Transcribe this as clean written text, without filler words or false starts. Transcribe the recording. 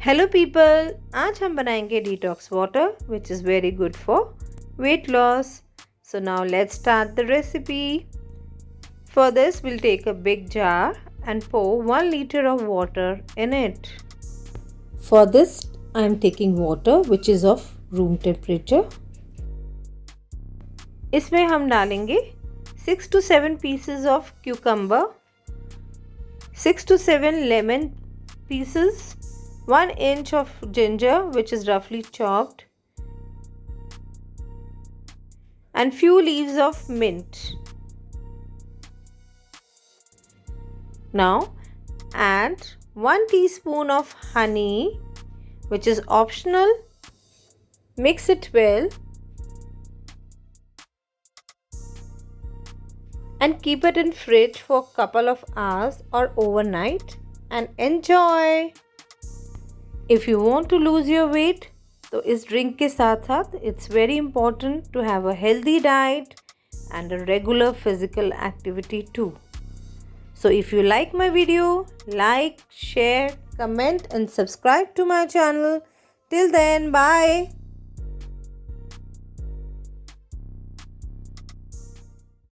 Hello people, आज हम बनाएंगे detox water which is very good for weight loss. So now let's start the recipe. For this we'll take a big jar and pour 1 liter of water in it. For this I am taking water which is of room temperature. इसमें हम डालेंगे 6 to 7 pieces of cucumber, 6 to 7 lemon pieces, 1 inch of ginger which is roughly chopped, and few leaves of mint. Now add 1 teaspoon of honey which is optional. Mix it well and keep it in fridge for a couple of hours or overnight and enjoy. If you want to lose your weight, तो इस drink के साथ साथ it's very important to have a healthy diet and a regular physical activity too. So if you like my video, like, share, comment and subscribe to my channel. Till then, bye.